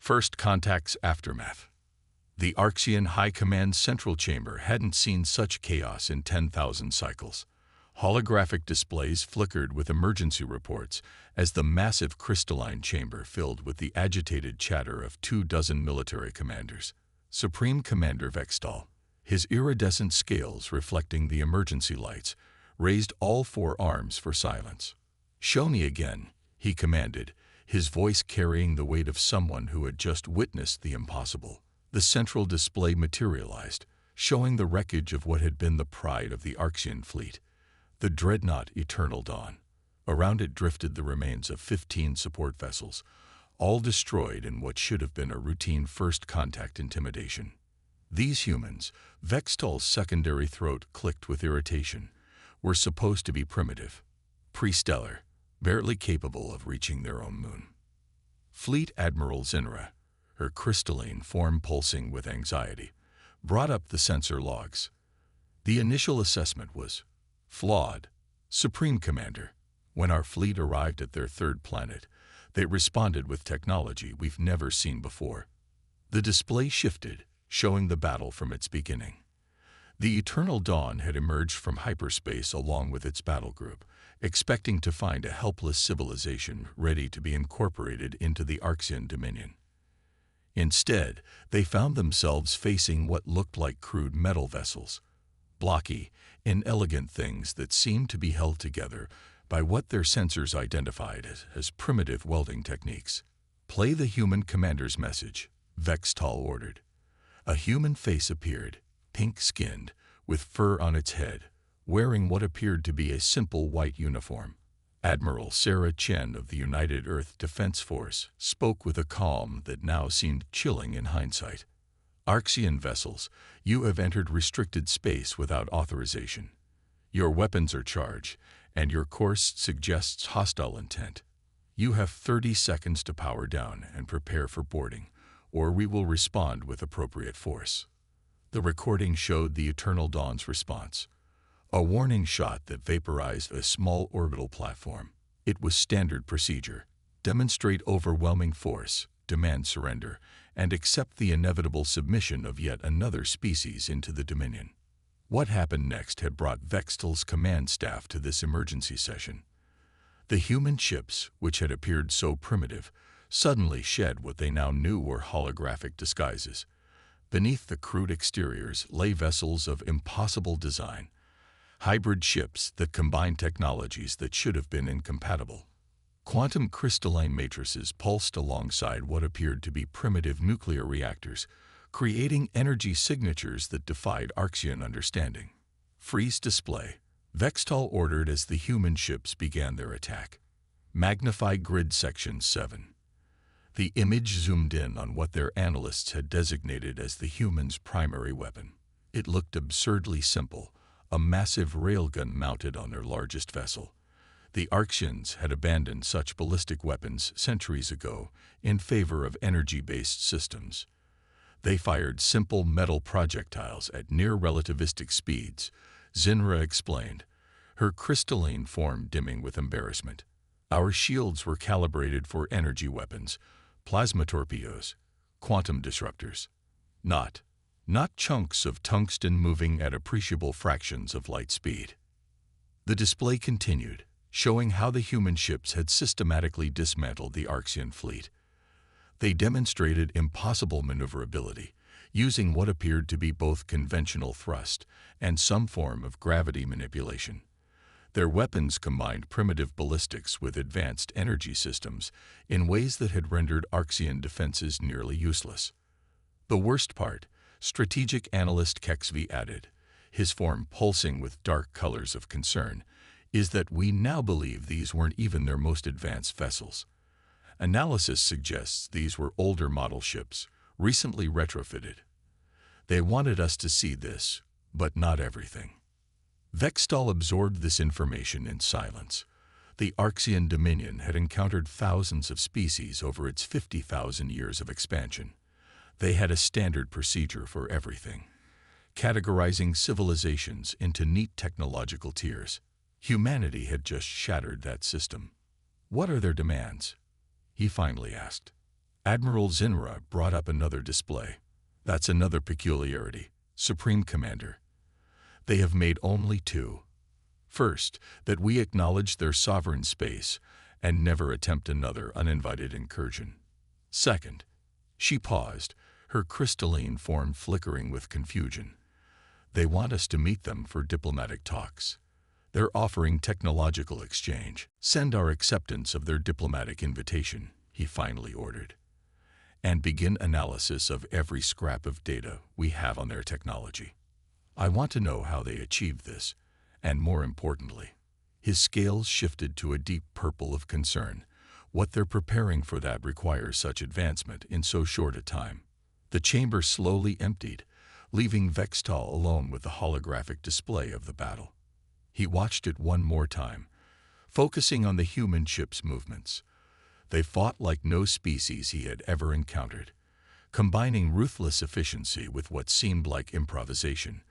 First Contact's Aftermath. The Archean High Command Central Chamber hadn't seen such chaos in 10,000 cycles. Holographic displays flickered with emergency reports as the massive crystalline chamber filled with the agitated chatter of 24 military commanders. Supreme Commander Vextal, his iridescent scales reflecting the emergency lights, raised all four arms for silence. "Show me again," he commanded, his voice carrying the weight of someone who had just witnessed the impossible. The central display materialized, showing the wreckage of what had been the pride of the Archean fleet, the dreadnought Eternal Dawn. Around it drifted the remains of 15 support vessels, all destroyed in what should have been a routine first contact intimidation. These humans, Vextal's secondary throat clicked with irritation, were supposed to be primitive, pre-stellar, barely capable of reaching their own moon. Fleet Admiral Zinra, her crystalline form pulsing with anxiety, brought up the sensor logs. The initial assessment was flawed. Supreme Commander, when our fleet arrived at their third planet, they responded with technology we've never seen before. The display shifted, showing the battle from its beginning. The Eternal Dawn had emerged from hyperspace along with its battle group, expecting to find a helpless civilization ready to be incorporated into the Archean dominion. Instead, they found themselves facing what looked like crude metal vessels, blocky, inelegant things that seemed to be held together by what their sensors identified as primitive welding techniques. "Play the human commander's message," Vextal ordered. A human face appeared, pink-skinned, with fur on its head, wearing what appeared to be a simple white uniform. Admiral Sarah Chen of the United Earth Defense Force spoke with a calm that now seemed chilling in hindsight. "Archean vessels, you have entered restricted space without authorization. Your weapons are charged, and your course suggests hostile intent. You have 30 seconds to power down and prepare for boarding, or we will respond with appropriate force." The recording showed the Eternal Dawn's response, a warning shot that vaporized a small orbital platform. It was standard procedure: demonstrate overwhelming force, demand surrender, and accept the inevitable submission of yet another species into the Dominion. What happened next had brought Vextal's command staff to this emergency session. The human ships, which had appeared so primitive, suddenly shed what they now knew were holographic disguises. Beneath the crude exteriors lay vessels of impossible design, hybrid ships that combined technologies that should have been incompatible. Quantum crystalline matrices pulsed alongside what appeared to be primitive nuclear reactors, creating energy signatures that defied Archean understanding. "Freeze display," Vextal ordered as the human ships began their attack. "Magnify grid section 7. The image zoomed in on what their analysts had designated as the humans' primary weapon. It looked absurdly simple, a massive railgun mounted on their largest vessel. The Archeans had abandoned such ballistic weapons centuries ago in favor of energy-based systems. They fired simple metal projectiles at near-relativistic speeds, Zinra explained, her crystalline form dimming with embarrassment. "Our shields were calibrated for energy weapons, plasma torpedoes, quantum disruptors. Not chunks of tungsten moving at appreciable fractions of light speed." The display continued, showing how the human ships had systematically dismantled the Archean fleet. They demonstrated impossible maneuverability, using what appeared to be both conventional thrust and some form of gravity manipulation. Their weapons combined primitive ballistics with advanced energy systems in ways that had rendered Archean defenses nearly useless. "The worst part," strategic analyst Kexvi added, his form pulsing with dark colors of concern, "is that we now believe these weren't even their most advanced vessels. Analysis suggests these were older model ships, recently retrofitted. They wanted us to see this, but not everything." Vextal absorbed this information in silence. The Archean Dominion had encountered thousands of species over its 50,000 years of expansion. They had a standard procedure for everything, categorizing civilizations into neat technological tiers. Humanity had just shattered that system. "What are their demands?" he finally asked. Admiral Zinra brought up another display. That's another peculiarity. Supreme Commander. They have made only two. First, that we acknowledge their sovereign space and never attempt another uninvited incursion. Second, she paused, her crystalline form flickering with confusion. They want us to meet them for diplomatic talks. They're offering technological exchange. Send our acceptance of their diplomatic invitation, he finally ordered, and begin analysis of every scrap of data we have on their technology. I want to know how they achieved this, and more importantly, his scales shifted to a deep purple of concern. What they're preparing for that requires such advancement in so short a time. The chamber slowly emptied, leaving Vextal alone with the holographic display of the battle. He watched it one more time, focusing on the human ship's movements. They fought like no species he had ever encountered, combining ruthless efficiency with what seemed like improvisation,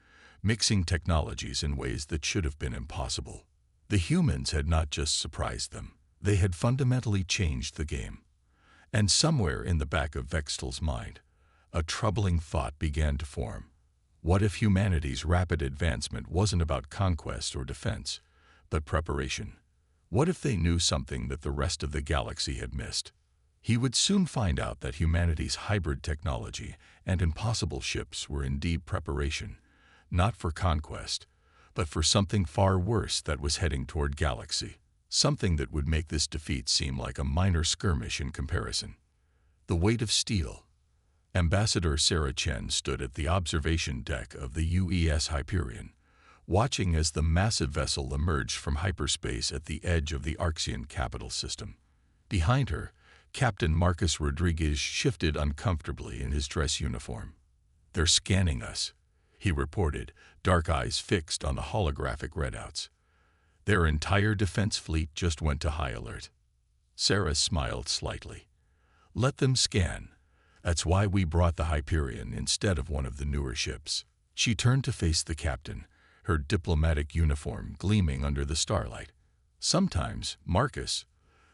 mixing technologies in ways that should have been impossible. The humans had not just surprised them, they had fundamentally changed the game. And somewhere in the back of Vextal's mind, a troubling thought began to form. What if humanity's rapid advancement wasn't about conquest or defense, but preparation? What if they knew something that the rest of the galaxy had missed? He would soon find out that humanity's hybrid technology and impossible ships were indeed preparation, not for conquest, but for something far worse that was heading toward galaxy, something that would make this defeat seem like a minor skirmish in comparison. The weight of steel. Ambassador Sarah Chen stood at the observation deck of the UES Hyperion, watching as the massive vessel emerged from hyperspace at the edge of the Arxian capital system. Behind her, Captain Marcus Rodriguez shifted uncomfortably in his dress uniform. "They're scanning us," he reported, dark eyes fixed on the holographic readouts. "Their entire defense fleet just went to high alert." Sarah smiled slightly. "Let them scan. That's why we brought the Hyperion instead of one of the newer ships." She turned to face the captain, her diplomatic uniform gleaming under the starlight. "Sometimes, Marcus,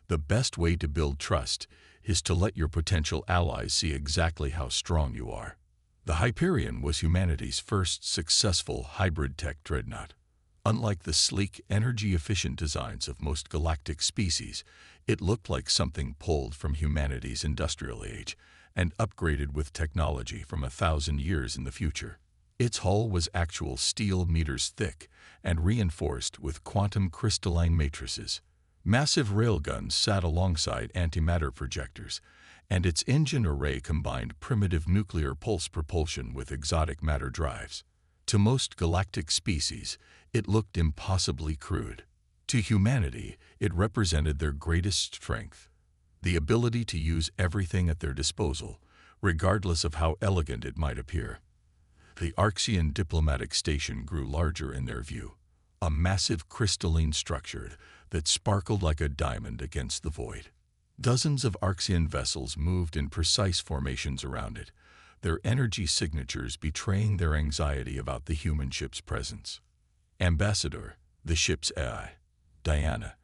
the best way to build trust is to let your potential allies see exactly how strong you are." The Hyperion was humanity's first successful hybrid tech dreadnought. Unlike the sleek, energy-efficient designs of most galactic species, it looked like something pulled from humanity's industrial age and upgraded with technology from 1,000 years in the future. Its hull was actual steel meters thick and reinforced with quantum crystalline matrices. Massive railguns sat alongside antimatter projectors, and its engine array combined primitive nuclear pulse propulsion with exotic matter drives. To most galactic species, it looked impossibly crude. To humanity, it represented their greatest strength, the ability to use everything at their disposal, regardless of how elegant it might appear. The Arxian diplomatic station grew larger in their view, a massive crystalline structure that sparkled like a diamond against the void. Dozens of Arxian vessels moved in precise formations around it, their energy signatures betraying their anxiety about the human ship's presence. Ambassador, the ship's AI, Diana,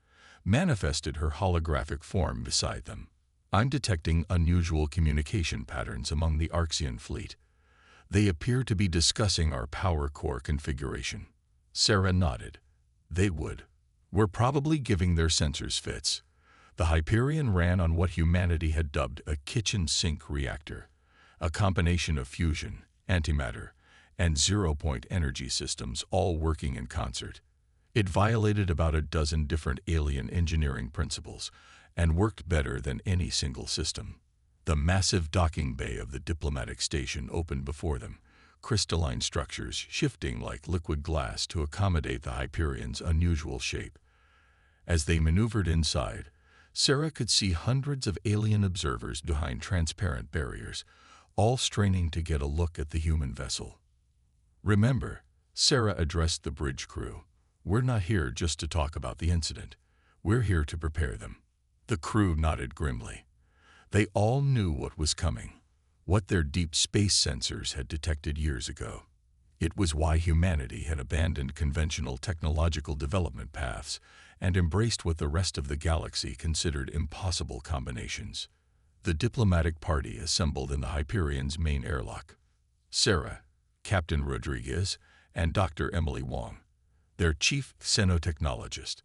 manifested her holographic form beside them. "I'm detecting unusual communication patterns among the Arxian fleet. They appear to be discussing our power core configuration." Sarah nodded. "They would. We're probably giving their sensors fits." The Hyperion ran on what humanity had dubbed a kitchen sink reactor, a combination of fusion, antimatter, and zero-point energy systems all working in concert. It violated about a dozen different alien engineering principles and worked better than any single system. The massive docking bay of the diplomatic station opened before them, crystalline structures shifting like liquid glass to accommodate the Hyperion's unusual shape. As they maneuvered inside, Sarah could see hundreds of alien observers behind transparent barriers, all straining to get a look at the human vessel. "Remember," Sarah addressed the bridge crew, "we're not here just to talk about the incident. We're here to prepare them." The crew nodded grimly. They all knew what was coming, what their deep space sensors had detected years ago. It was why humanity had abandoned conventional technological development paths and embraced what the rest of the galaxy considered impossible combinations. The diplomatic party assembled in the Hyperion's main airlock. Sarah, Captain Rodriguez, and Dr. Emily Wong, their chief xenotechnologist.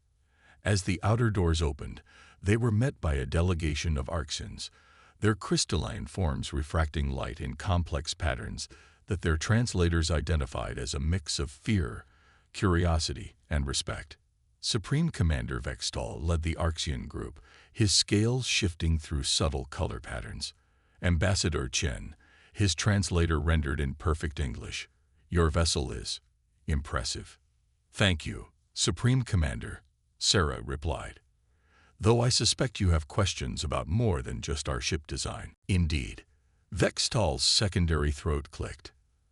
As the outer doors opened, they were met by a delegation of Arxians, their crystalline forms refracting light in complex patterns that their translators identified as a mix of fear, curiosity, and respect. Supreme Commander Vextal led the Arxian group, his scales shifting through subtle color patterns. Ambassador Chen, his translator rendered in perfect English, "Your vessel is impressive." "Thank you, Supreme Commander," Sarah replied. "Though I suspect you have questions about more than just our ship design." "Indeed." Vextal's secondary throat clicked.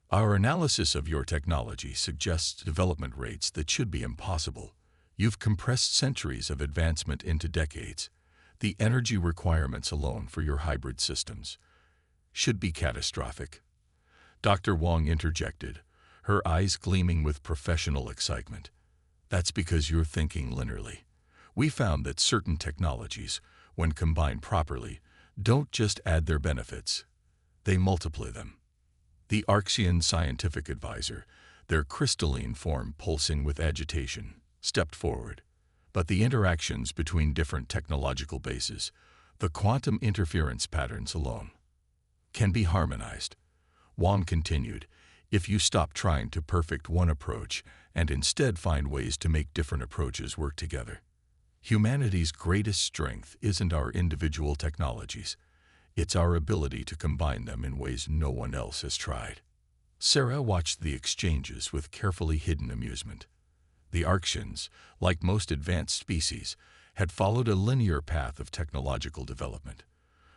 "Our analysis of your technology suggests development rates that should be impossible. You've compressed centuries of advancement into decades. The energy requirements alone for your hybrid systems should be catastrophic." Dr. Wong interjected, her eyes gleaming with professional excitement. "That's because you're thinking linearly. We found that certain technologies, when combined properly, don't just add their benefits, they multiply them." The Arxian scientific advisor, their crystalline form pulsing with agitation, stepped forward. "But the interactions between different technological bases, the quantum interference patterns alone, can be harmonized." Wong continued, "If you stop trying to perfect one approach and instead find ways to make different approaches work together. Humanity's greatest strength isn't our individual technologies. It's our ability to combine them in ways no one else has tried." Sarah watched the exchanges with carefully hidden amusement. The Arxians, like most advanced species, had followed a linear path of technological development,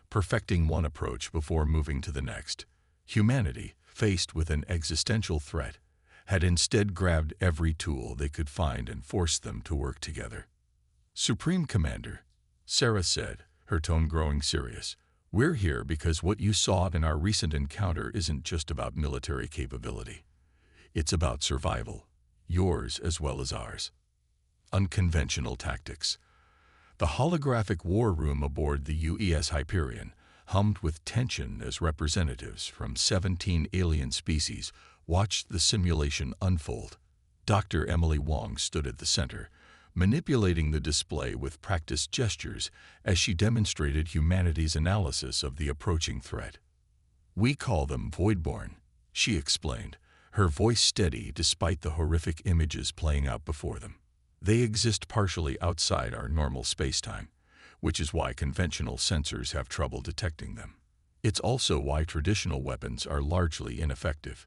perfecting one approach before moving to the next. Humanity, faced with an existential threat, had instead grabbed every tool they could find and forced them to work together. "Supreme Commander," Sarah said, her tone growing serious, "we're here because what you saw in our recent encounter isn't just about military capability. It's about survival, yours as well as ours. Unconventional tactics." The holographic war room aboard the UES Hyperion hummed with tension as representatives from 17 alien species watched the simulation unfold. Dr. Emily Wong stood at the center, manipulating the display with practiced gestures as she demonstrated humanity's analysis of the approaching threat. "We call them Voidborn," she explained, her voice steady despite the horrific images playing out before them. "They exist partially outside our normal spacetime, which is why conventional sensors have trouble detecting them. It's also why traditional weapons are largely ineffective."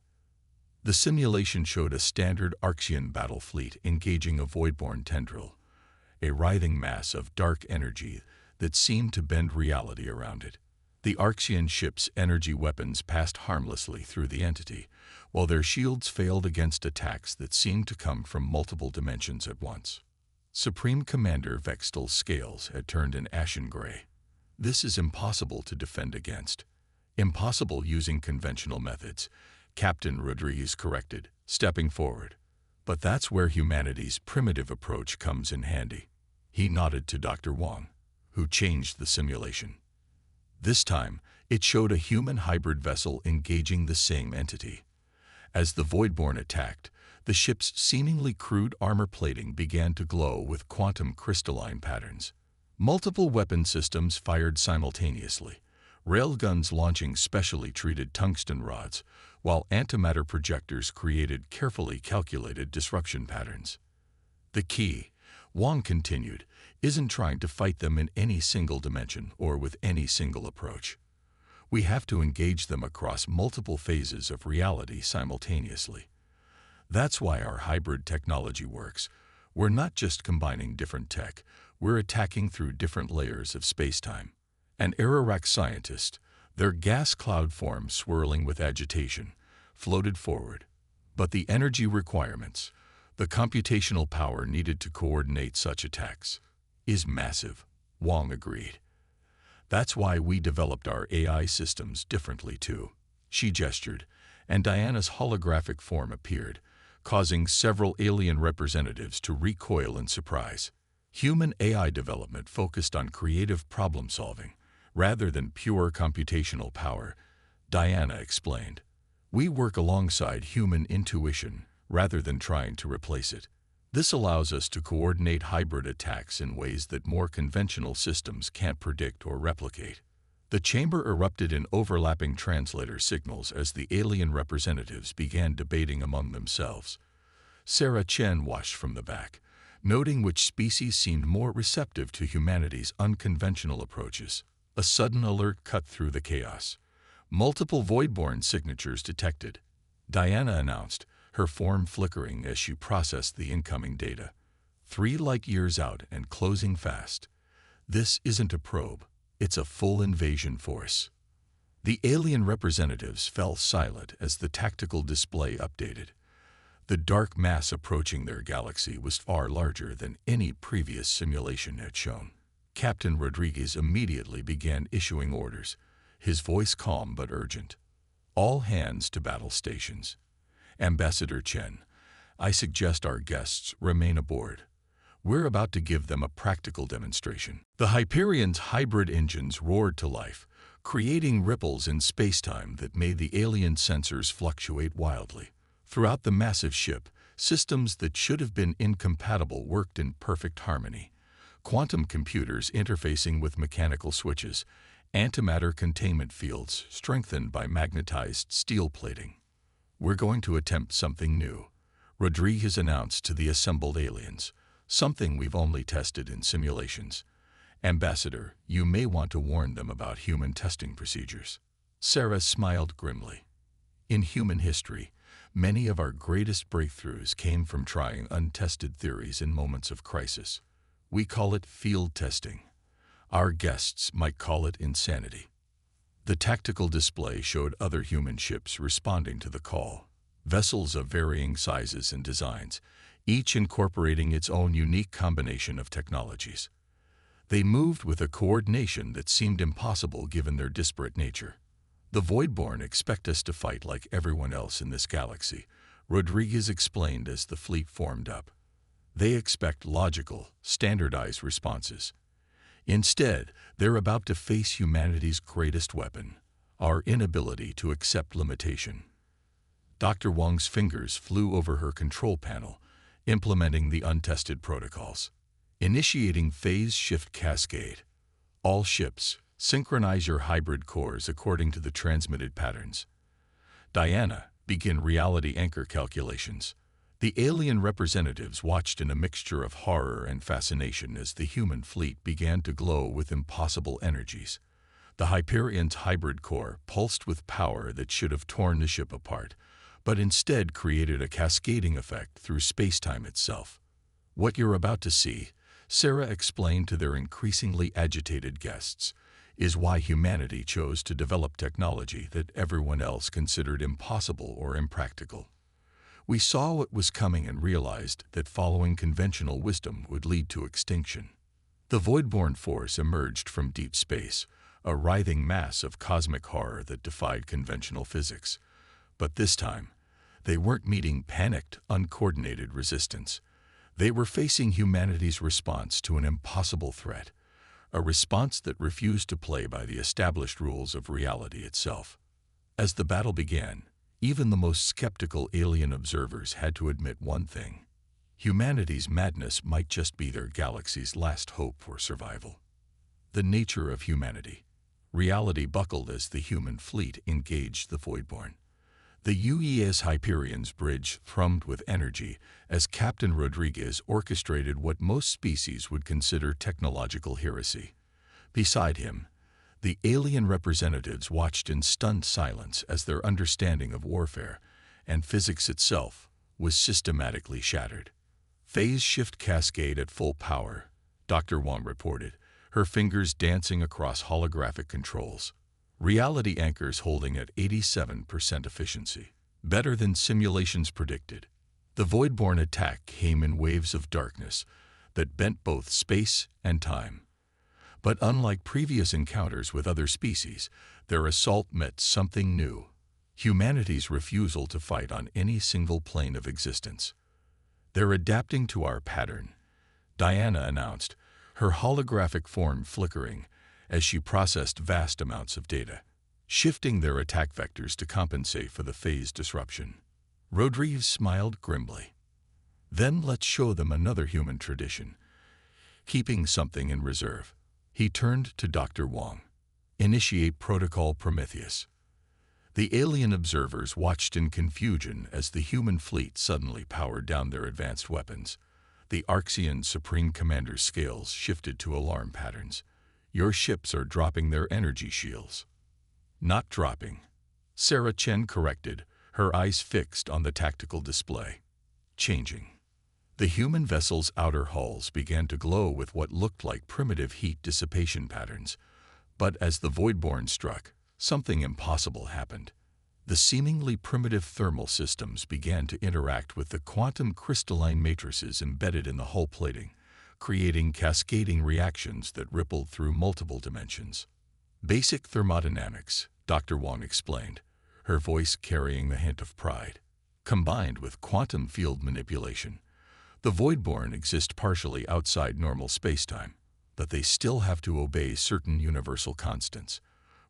The simulation showed a standard Arxian battle fleet engaging a Voidborn tendril, a writhing mass of dark energy that seemed to bend reality around it. The Arxian ship's energy weapons passed harmlessly through the entity, while their shields failed against attacks that seemed to come from multiple dimensions at once. Supreme Commander Vextal's scales had turned an ashen gray. "This is impossible to defend against." "Impossible using conventional methods," Captain Rodriguez corrected, stepping forward. "But that's where humanity's primitive approach comes in handy." He nodded to Dr. Wong, who changed the simulation. This time, it showed a human hybrid vessel engaging the same entity. As the Voidborn attacked, the ship's seemingly crude armor plating began to glow with quantum crystalline patterns. Multiple weapon systems fired simultaneously, railguns launching specially treated tungsten rods, while antimatter projectors created carefully calculated disruption patterns. "The key," Wong continued, "isn't trying to fight them in any single dimension or with any single approach. We have to engage them across multiple phases of reality simultaneously. That's why our hybrid technology works. We're not just combining different tech, we're attacking through different layers of spacetime." An Ararak scientist, their gas cloud form swirling with agitation, floated forward. "But the energy requirements, the computational power needed to coordinate such attacks, is massive," Wong agreed. "That's why we developed our AI systems differently too." She gestured, and Diana's holographic form appeared, causing several alien representatives to recoil in surprise. Human AI development focused on creative problem-solving, rather than pure computational power, Diana explained. We work alongside human intuition rather than trying to replace it. This allows us to coordinate hybrid attacks in ways that more conventional systems can't predict or replicate. The chamber erupted in overlapping translator signals as the alien representatives began debating among themselves. Sarah Chen watched from the back, noting which species seemed more receptive to humanity's unconventional approaches. A sudden alert cut through the chaos. Multiple Voidborn signatures detected. Diana announced, her form flickering as she processed the incoming data. 3 light-years out and closing fast. This isn't a probe, it's a full invasion force. The alien representatives fell silent as the tactical display updated. The dark mass approaching their galaxy was far larger than any previous simulation had shown. Captain Rodriguez immediately began issuing orders, his voice calm but urgent. All hands to battle stations. Ambassador Chen, I suggest our guests remain aboard. We're about to give them a practical demonstration. The Hyperion's hybrid engines roared to life, creating ripples in spacetime that made the alien sensors fluctuate wildly. Throughout the massive ship, systems that should have been incompatible worked in perfect harmony. Quantum computers interfacing with mechanical switches, antimatter containment fields strengthened by magnetized steel plating. We're going to attempt something new, Rodriguez announced to the assembled aliens, something we've only tested in simulations. Ambassador, you may want to warn them about human testing procedures. Sarah smiled grimly. In human history, many of our greatest breakthroughs came from trying untested theories in moments of crisis. We call it field testing. Our guests might call it insanity. The tactical display showed other human ships responding to the call, vessels of varying sizes and designs, each incorporating its own unique combination of technologies. They moved with a coordination that seemed impossible given their disparate nature. The Voidborn expect us to fight like everyone else in this galaxy, Rodriguez explained as the fleet formed up. They expect logical, standardized responses. Instead, they're about to face humanity's greatest weapon, our inability to accept limitation. Dr. Wang's fingers flew over her control panel, implementing the untested protocols. Initiating phase shift cascade. All ships, synchronize your hybrid cores according to the transmitted patterns. Diana, begin reality anchor calculations. The alien representatives watched in a mixture of horror and fascination as the human fleet began to glow with impossible energies. The Hyperion's hybrid core pulsed with power that should have torn the ship apart, but instead created a cascading effect through spacetime itself. What you're about to see, Sarah explained to their increasingly agitated guests, is why humanity chose to develop technology that everyone else considered impossible or impractical. We saw what was coming and realized that following conventional wisdom would lead to extinction. The Voidborn force emerged from deep space, a writhing mass of cosmic horror that defied conventional physics. But this time, they weren't meeting panicked, uncoordinated resistance. They were facing humanity's response to an impossible threat, a response that refused to play by the established rules of reality itself. As the battle began, even the most skeptical alien observers had to admit one thing. Humanity's madness might just be their galaxy's last hope for survival. The nature of humanity. Reality buckled as the human fleet engaged the Voidborn. The UES Hyperion's bridge thrummed with energy as Captain Rodriguez orchestrated what most species would consider technological heresy. Beside him, the alien representatives watched in stunned silence as their understanding of warfare and physics itself was systematically shattered. Phase shift cascade at full power, Dr. Wang reported, her fingers dancing across holographic controls. Reality anchors holding at 87% efficiency, better than simulations predicted. The Voidborn attack came in waves of darkness that bent both space and time. But unlike previous encounters with other species, their assault met something new: humanity's refusal to fight on any single plane of existence. They're adapting to our pattern, Diana announced, her holographic form flickering as she processed vast amounts of data, shifting their attack vectors to compensate for the phase disruption. Rodriguez smiled grimly. Then let's show them another human tradition, keeping something in reserve. He turned to Dr. Wong. Initiate Protocol Prometheus. The alien observers watched in confusion as the human fleet suddenly powered down their advanced weapons. The Arxian Supreme Commander's scales shifted to alarm patterns. Your ships are dropping their energy shields. Not dropping, Sarah Chen corrected, her eyes fixed on the tactical display. Changing. The human vessel's outer hulls began to glow with what looked like primitive heat dissipation patterns. But as the Voidborn struck, something impossible happened. The seemingly primitive thermal systems began to interact with the quantum crystalline matrices embedded in the hull plating, creating cascading reactions that rippled through multiple dimensions. Basic thermodynamics, Dr. Wong explained, her voice carrying the hint of pride. Combined with quantum field manipulation, the Voidborn exist partially outside normal spacetime, but they still have to obey certain universal constants.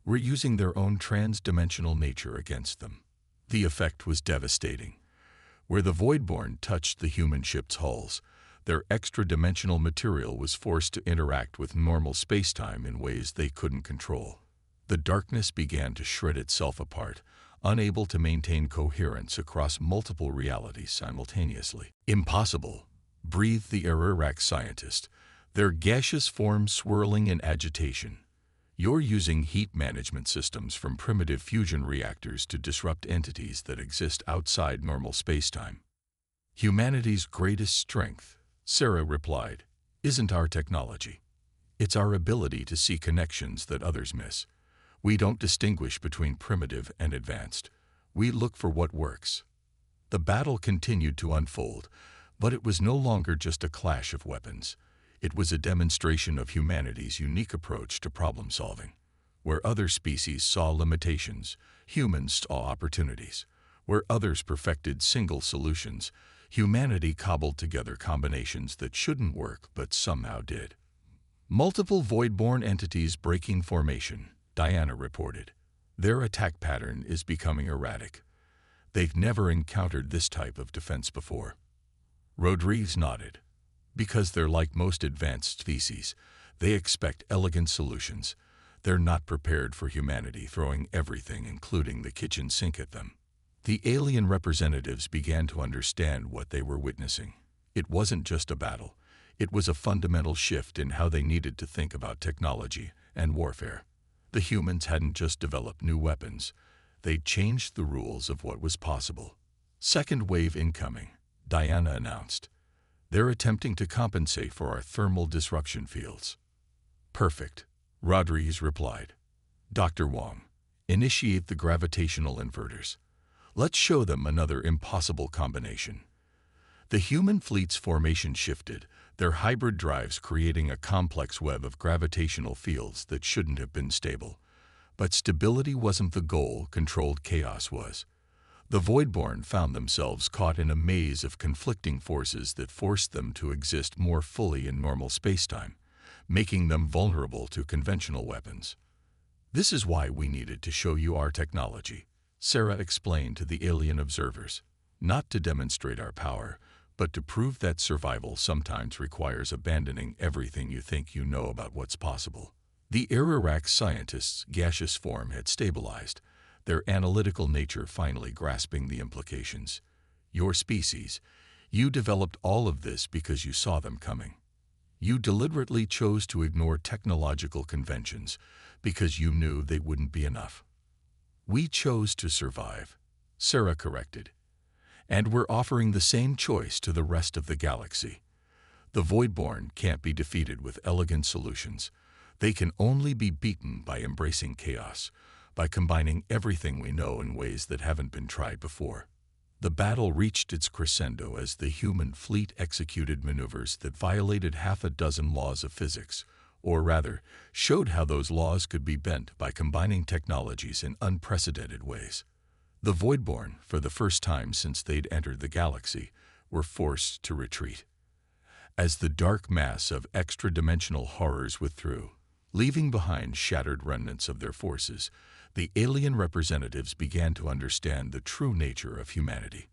We're using their own trans-dimensional nature against them. The effect was devastating. Where the Voidborn touched the human ship's hulls, their extra-dimensional material was forced to interact with normal spacetime in ways they couldn't control. The darkness began to shred itself apart, unable to maintain coherence across multiple realities simultaneously. Impossible, breathed the Ararak scientist, their gaseous form swirling in agitation. You're using heat management systems from primitive fusion reactors to disrupt entities that exist outside normal spacetime. Humanity's greatest strength, Sarah replied, isn't our technology. It's our ability to see connections that others miss. We don't distinguish between primitive and advanced. We look for what works. The battle continued to unfold, but it was no longer just a clash of weapons. It was a demonstration of humanity's unique approach to problem solving. Where other species saw limitations, humans saw opportunities. Where others perfected single solutions, humanity cobbled together combinations that shouldn't work but somehow did. Multiple Voidborn entities breaking formation, Diana reported. Their attack pattern is becoming erratic. They've never encountered this type of defense before. Rodriguez nodded. Because they're like most advanced species, they expect elegant solutions. They're not prepared for humanity throwing everything, including the kitchen sink, at them. The alien representatives began to understand what they were witnessing. It wasn't just a battle. It was a fundamental shift in how they needed to think about technology and warfare. The humans hadn't just developed new weapons. They'd changed the rules of what was possible. Second wave incoming, Diana announced. They're attempting to compensate for our thermal disruption fields. Perfect, Rodriguez replied. Dr. Wong, initiate the gravitational inverters. Let's show them another impossible combination. The human fleet's formation shifted, their hybrid drives creating a complex web of gravitational fields that shouldn't have been stable. But stability wasn't the goal, controlled chaos was. The Voidborn found themselves caught in a maze of conflicting forces that forced them to exist more fully in normal spacetime, making them vulnerable to conventional weapons. This is why we needed to show you our technology, Sarah explained to the alien observers. Not to demonstrate our power, but to prove that survival sometimes requires abandoning everything you think you know about what's possible. The Ararak scientists' gaseous form had stabilized, their analytical nature finally grasping the implications. Your species, you developed all of this because you saw them coming. You deliberately chose to ignore technological conventions because you knew they wouldn't be enough. We chose to survive, Sarah corrected. And we're offering the same choice to the rest of the galaxy. The Voidborn can't be defeated with elegant solutions. They can only be beaten by embracing chaos, by combining everything we know in ways that haven't been tried before. The battle reached its crescendo as the human fleet executed maneuvers that violated half a dozen laws of physics, or rather, showed how those laws could be bent by combining technologies in unprecedented ways. The Voidborn, for the first time since they'd entered the galaxy, were forced to retreat. As the dark mass of extra-dimensional horrors withdrew, Leaving behind shattered remnants of their forces, the alien representatives began to understand the true nature of humanity.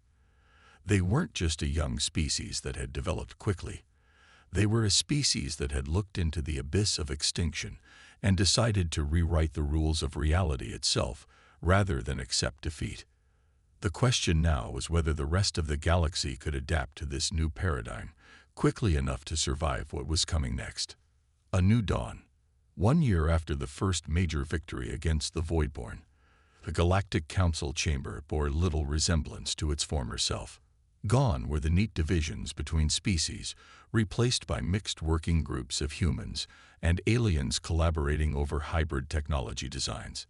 They weren't just a young species that had developed quickly. They were a species that had looked into the abyss of extinction and decided to rewrite the rules of reality itself rather than accept defeat. The question now was whether the rest of the galaxy could adapt to this new paradigm quickly enough to survive what was coming next. A new dawn. 1 year after the first major victory against the Voidborn, the Galactic Council chamber bore little resemblance to its former self. Gone were the neat divisions between species, replaced by mixed working groups of humans and aliens collaborating over hybrid technology designs.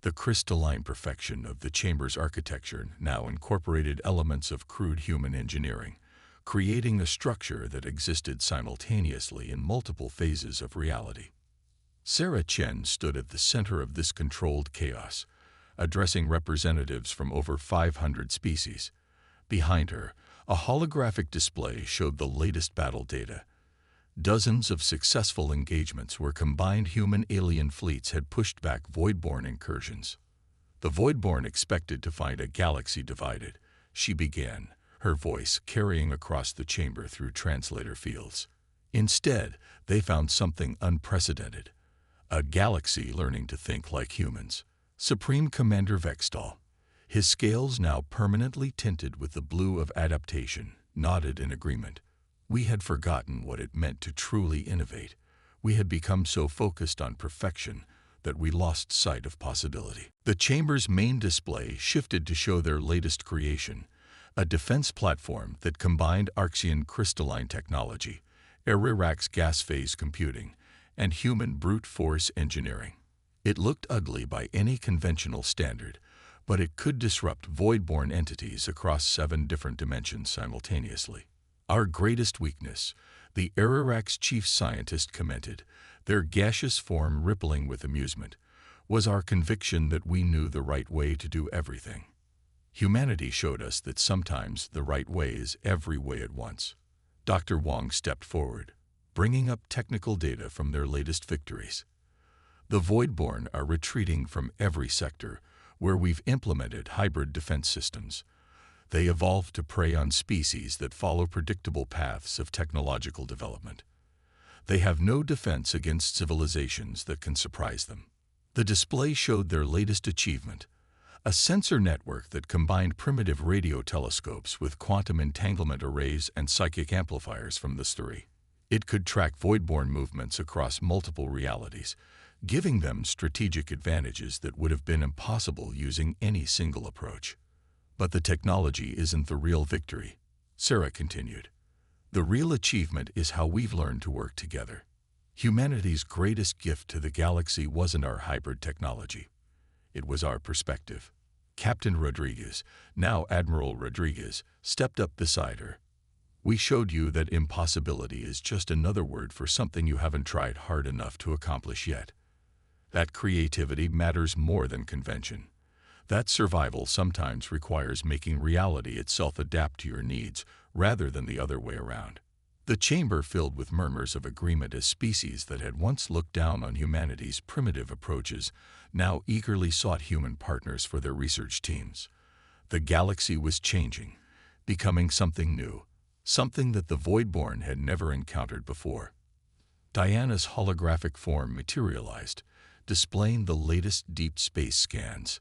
The crystalline perfection of the chamber's architecture now incorporated elements of crude human engineering, creating a structure that existed simultaneously in multiple phases of reality. Sarah Chen stood at the center of this controlled chaos, addressing representatives from over 500 species. Behind her, a holographic display showed the latest battle data. Dozens of successful engagements where combined human-alien fleets had pushed back Voidborn incursions. The Voidborn expected to find a galaxy divided, she began, her voice carrying across the chamber through translator fields. Instead, they found something unprecedented. A galaxy learning to think like humans. Supreme Commander Vextal, his scales now permanently tinted with the blue of adaptation, nodded in agreement. We had forgotten what it meant to truly innovate. We had become so focused on perfection that we lost sight of possibility. The chamber's main display shifted to show their latest creation, a defense platform that combined Archean crystalline technology, Ararak's gas phase computing, and human brute force engineering. It looked ugly by any conventional standard, but it could disrupt Voidborn entities across 7 different dimensions simultaneously. Our greatest weakness, the Ararak's chief scientist commented, their gaseous form rippling with amusement, was our conviction that we knew the right way to do everything. Humanity showed us that sometimes the right way is every way at once. Dr. Wong stepped forward, bringing up technical data from their latest victories. The Voidborn are retreating from every sector where we've implemented hybrid defense systems. They evolved to prey on species that follow predictable paths of technological development. They have no defense against civilizations that can surprise them. The display showed their latest achievement, a sensor network that combined primitive radio telescopes with quantum entanglement arrays and psychic amplifiers from the story. It could track Voidborn movements across multiple realities, giving them strategic advantages that would have been impossible using any single approach. But the technology isn't the real victory, Sarah continued. The real achievement is how we've learned to work together. Humanity's greatest gift to the galaxy wasn't our hybrid technology. It was our perspective. Captain Rodriguez, now Admiral Rodriguez, stepped up beside her. We showed you that impossibility is just another word for something you haven't tried hard enough to accomplish yet. That creativity matters more than convention. That survival sometimes requires making reality itself adapt to your needs rather than the other way around. The chamber filled with murmurs of agreement as species that had once looked down on humanity's primitive approaches now eagerly sought human partners for their research teams. The galaxy was changing, becoming something new, something that the Voidborn had never encountered before. Diana's holographic form materialized, displaying the latest deep space scans.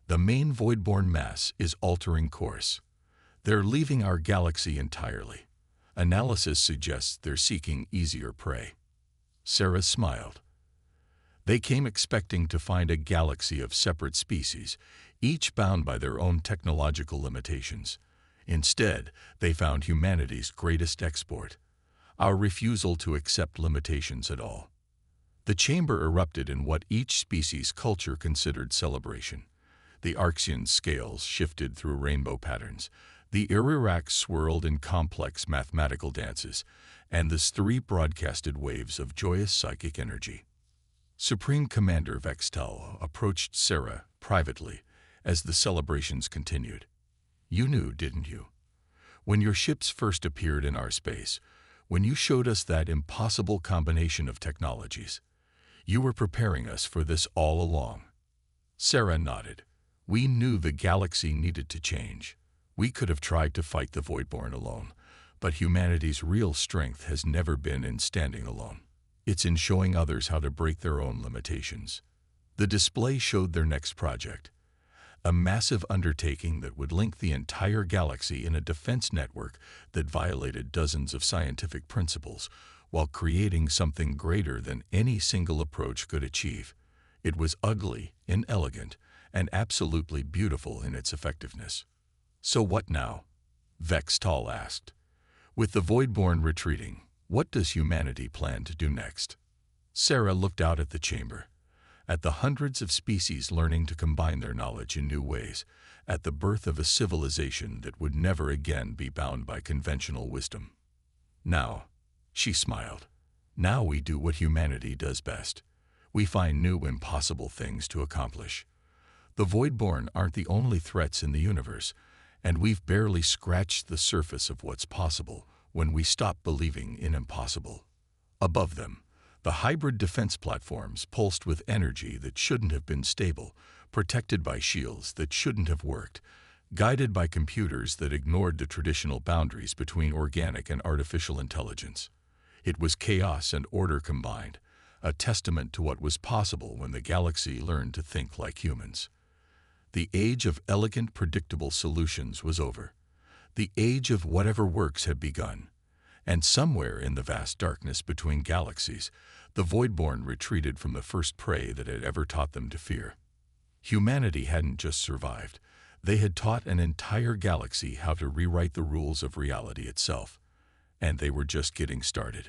The main Voidborn mass is altering course. They're leaving our galaxy entirely. Analysis suggests they're seeking easier prey. Sarah smiled. They came expecting to find a galaxy of separate species, each bound by their own technological limitations. Instead, they found humanity's greatest export, our refusal to accept limitations at all. The chamber erupted in what each species' culture considered celebration. The Archean scales shifted through rainbow patterns, the Irirax swirled in complex mathematical dances, and the three broadcasted waves of joyous psychic energy. Supreme Commander Vextal approached Sarah privately as the celebrations continued. You knew, didn't you? When your ships first appeared in our space, when you showed us that impossible combination of technologies, You were preparing us for this all along. Sarah nodded. We knew the galaxy needed to change. We could have tried to fight the Voidborn alone, but humanity's real strength has never been in standing alone. It's in showing others how to break their own limitations. The display showed their next project, a massive undertaking that would link the entire galaxy in a defense network that violated dozens of scientific principles, while creating something greater than any single approach could achieve. It was ugly, inelegant, and absolutely beautiful in its effectiveness. So what now? Vextal asked. With the Voidborn retreating, what does humanity plan to do next? Sarah looked out at the chamber, at the hundreds of species learning to combine their knowledge in new ways, at the birth of a civilization that would never again be bound by conventional wisdom. Now, she smiled, now we do what humanity does best. We find new impossible things to accomplish. The Voidborn aren't the only threats in the universe, and we've barely scratched the surface of what's possible when we stop believing in impossible. Above them, the hybrid defense platforms pulsed with energy that shouldn't have been stable, protected by shields that shouldn't have worked, guided by computers that ignored the traditional boundaries between organic and artificial intelligence. It was chaos and order combined, a testament to what was possible when the galaxy learned to think like humans. The age of elegant, predictable solutions was over. The age of whatever works had begun. And somewhere in the vast darkness between galaxies, the Voidborn retreated from the first prey that had ever taught them to fear. Humanity hadn't just survived. They had taught an entire galaxy how to rewrite the rules of reality itself. And they were just getting started.